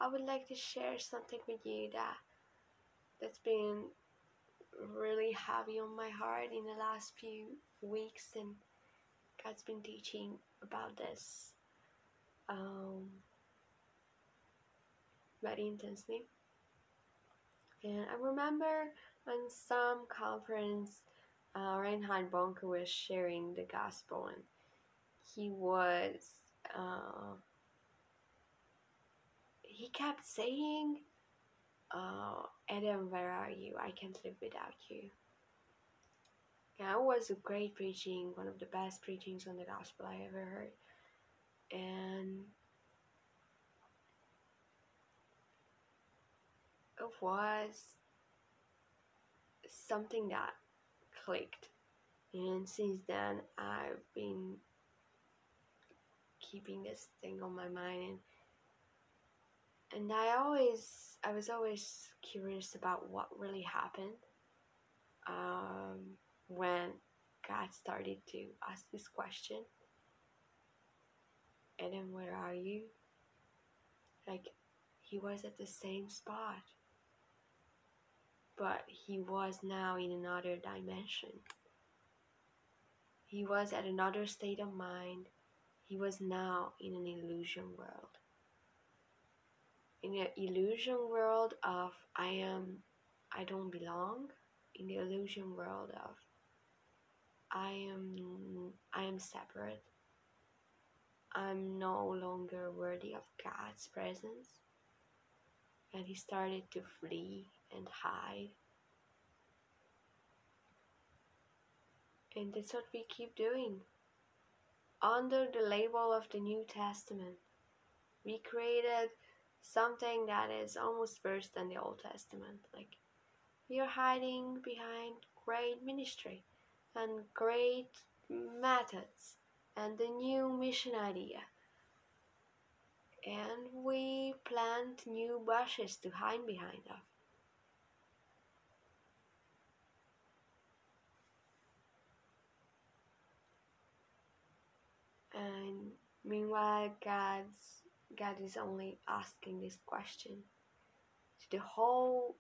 I would like to share something with you that's been really heavy on my heart in the last few weeks, and God's been teaching about this very intensely. And I remember on some conference, Reinhard Bonke was sharing the gospel, and he was he kept saying, Adam, where are you? I can't live without you. Yeah, it was a great preaching, one of the best preachings on the gospel I ever heard. And it was something that clicked. And since then, I've been keeping this thing on my mind, and I was always curious about what really happened when God started to ask this question, Adam, where are you? Like, he was at the same spot, but he was now in another dimension. He was at another state of mind. He was now in an illusion world. In the illusion world of I don't belong. In the illusion world of I am separate. I'm no longer worthy of God's presence. And he started to flee and hide. And that's what we keep doing. Under the label of the New Testament, we created something that is almost worse than the Old Testament. Like, we are hiding behind great ministry and great methods and the new mission idea. And we plant new bushes to hide behind of. And meanwhile, God is only asking this question to the whole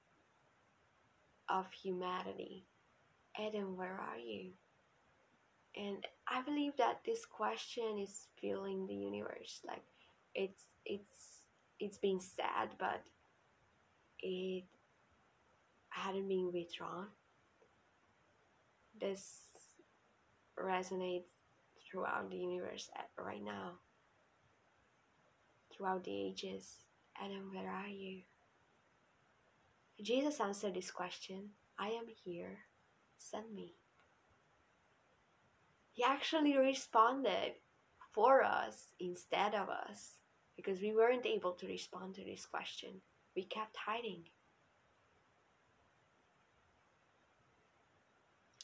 of humanity. Adam, where are you? And I believe that this question is filling the universe. Like, it's been said, but it hadn't been withdrawn. This resonates throughout the universe right now, throughout the ages. Adam, where are you? Jesus answered this question, I am here, send me. He actually responded for us instead of us, because we weren't able to respond to this question. We kept hiding.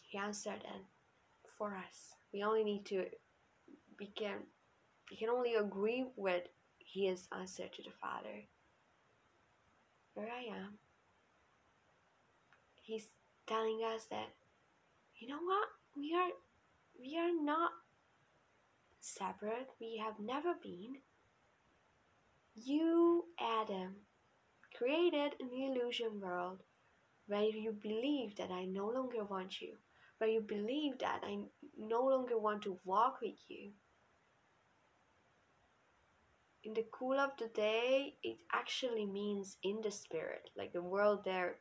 He answered it for us. We only need to, we can only agree with his answer to the Father. Where I am. He's telling us that, you know what? We are not separate. We have never been. You, Adam, created an illusion world where you believe that I no longer want you, where you believe that I no longer want to walk with you. In the cool of the day, it actually means in the spirit, like the word there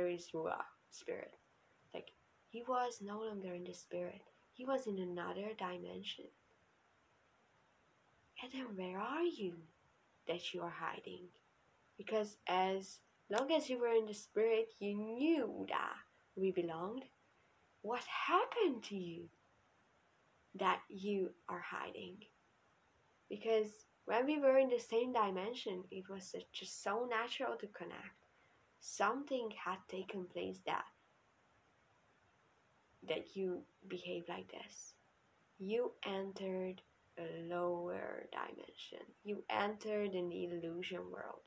is ruah, spirit. Like, he was no longer in the spirit. He was in another dimension. Adam, where are you that you are hiding? Because as long as you were in the spirit, you knew that we belonged. What happened to you that you are hiding? Because when we were in the same dimension, it was just so natural to connect. Something had taken place that you behave like this. You entered a lower dimension. You entered an illusion world.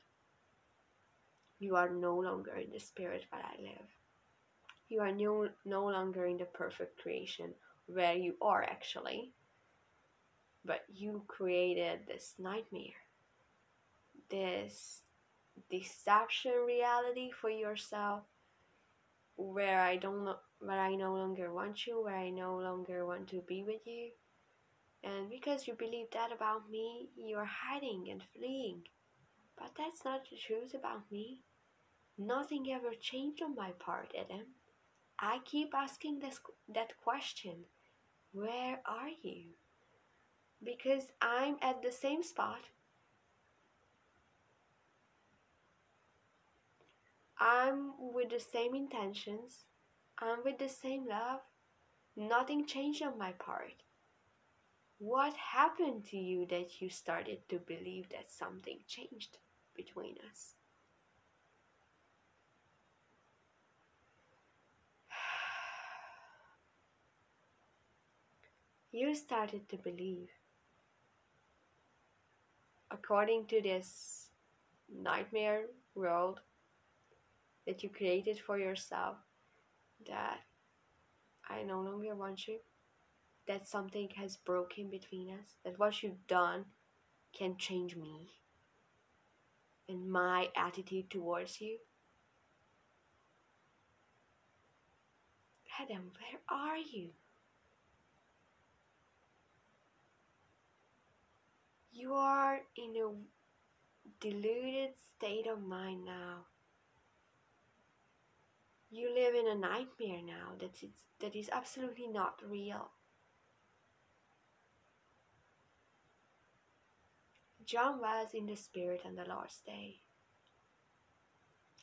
You are no longer in the spirit where I live. You are no longer in the perfect creation where you are actually. But you created this nightmare. this deception reality for yourself, where I no longer want you, where I no longer want to be with you. And because you believe that about me, you're hiding and fleeing. But that's not the truth about me. Nothing ever changed on my part, Adam. I keep asking that question. Where are you? Because I'm at the same spot. I'm with the same intentions. I'm with the same love. Nothing changed on my part. What happened to you that you started to believe that something changed between us? You started to believe, according to this nightmare world that you created for yourself, that I no longer want you, that something has broken between us, that what you've done can change me and my attitude towards you. Adam, where are you? You are in a deluded state of mind now. You live in a nightmare now that is absolutely not real. John was in the spirit on the Lord's day,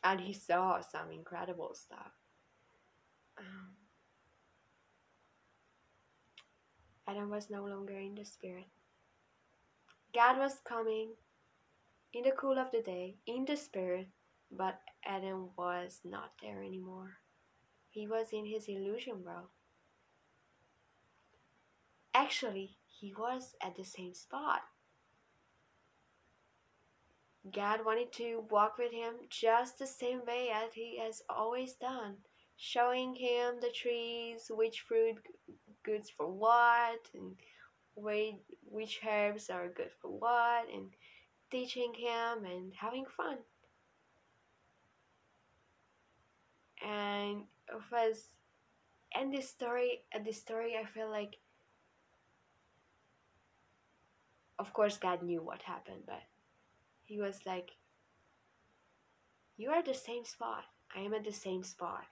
and he saw some incredible stuff. Um, Adam was no longer in the spirit. God was coming in the cool of the day, in the spirit, but Adam was not there anymore. He was in his illusion world. Actually, he was at the same spot. God wanted to walk with him just the same way as he has always done, showing him the trees, which fruit goods for what, and which herbs are good for what, and teaching him and having fun. And it was, and this story, I feel like, of course, God knew what happened, but he was like, "You are the same spot. I am at the same spot.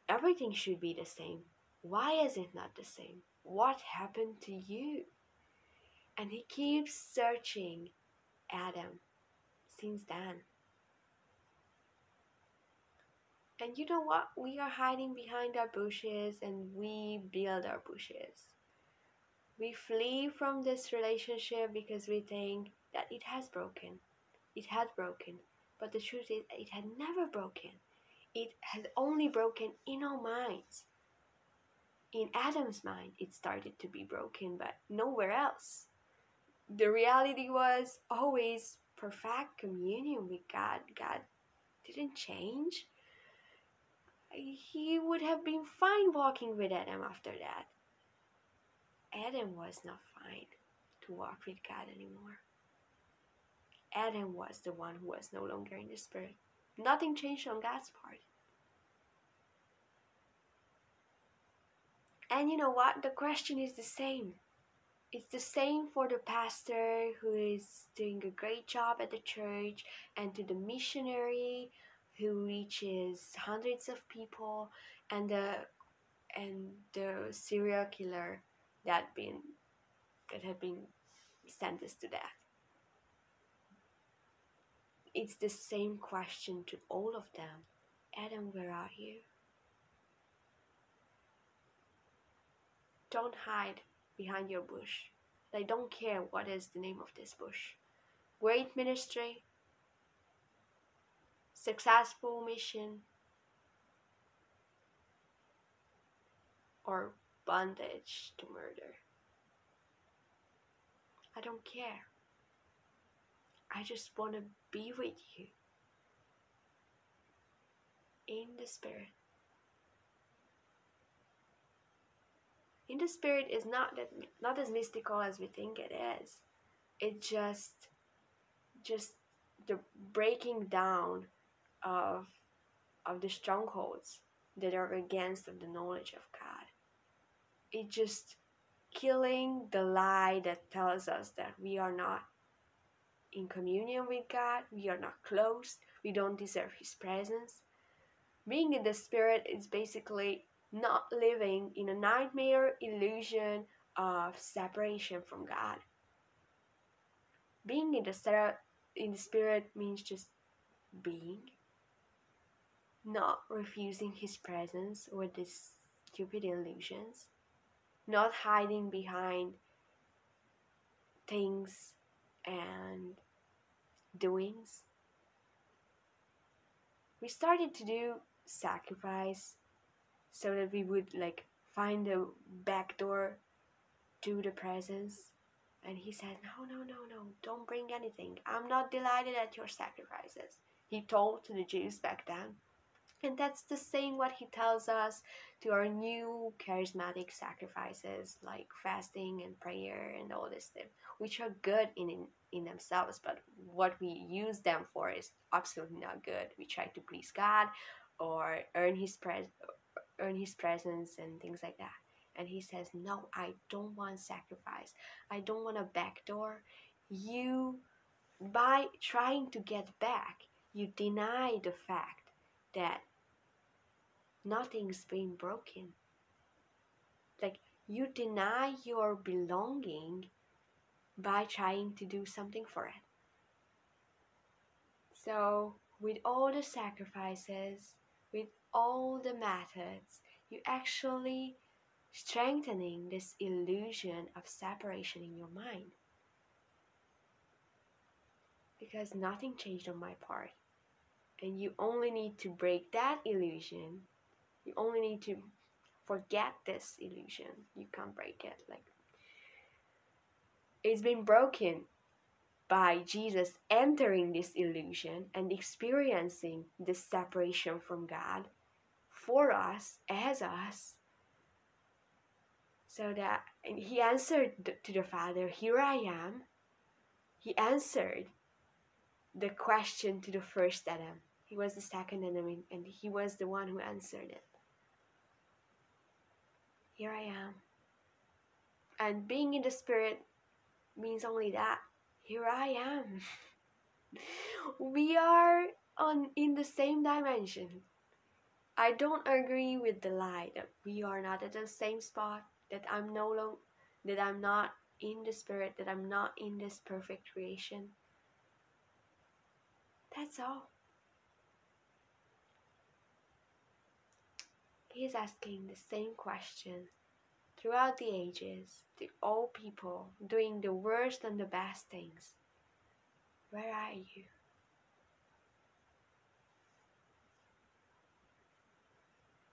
Everything should be the same. Why is it not the same? What happened to you?" And he keeps searching Adam since then. And you know what? We are hiding behind our bushes and we build our bushes. We flee from this relationship because we think that it has broken. It had broken. But the truth is, it had never broken. It had only broken in our minds. In Adam's mind, it started to be broken, but nowhere else. The reality was always perfect communion with God. God didn't change. He would have been fine walking with Adam after that. Adam was not fine to walk with God anymore. Adam was the one who was no longer in the spirit. Nothing changed on God's part. And you know what? The question is the same. It's the same for the pastor who is doing a great job at the church, and to the missionary who reaches hundreds of people, and the serial killer that had been sentenced to death. It's the same question to all of them. Adam, where are you? Don't hide behind your bush. I don't care what is the name of this bush. Great ministry, successful mission, or bondage to murder. I don't care. I just want to be with you in the spirit. In the spirit is not as mystical as we think it is. It's just the breaking down of the strongholds that are against of the knowledge of God. It just killing the lie that tells us that we are not in communion with God, we are not close, we don't deserve His presence. Being in the Spirit is basically not living in a nightmare illusion of separation from God. Being in the Spirit means just being, not refusing His presence with these stupid illusions, not hiding behind things and doings. We started to do sacrifice so that we would find a back door to the presence. And He said, no, don't bring anything. I'm not delighted at your sacrifices, He told to the Jews back then. And that's the same what He tells us to our new charismatic sacrifices, like fasting and prayer and all this stuff, which are good in themselves, but what we use them for is absolutely not good. We try to please God or earn His presence and things like that. And He says, no, I don't want sacrifice. I don't want a backdoor. You, by trying to get back, you deny the fact that nothing's being broken. Like, you deny your belonging by trying to do something for it. So, with all the sacrifices, with all the methods, you actually strengthening this illusion of separation in your mind. Because nothing changed on my part. And you only need to break that illusion. You only need to forget this illusion. You can't break it. It's been broken by Jesus entering this illusion and experiencing this separation from God for us, as us. So that, and He answered to the Father, here I am. He answered the question to the first Adam. He was the second Adam, and He was the one who answered it. Here I am. And being in the Spirit means only that. Here I am. We are in the same dimension. I don't agree with the lie that we are not at the same spot, that I'm not in the Spirit, that I'm not in this perfect creation. That's all. He is asking the same question throughout the ages to all people doing the worst and the best things. Where are you?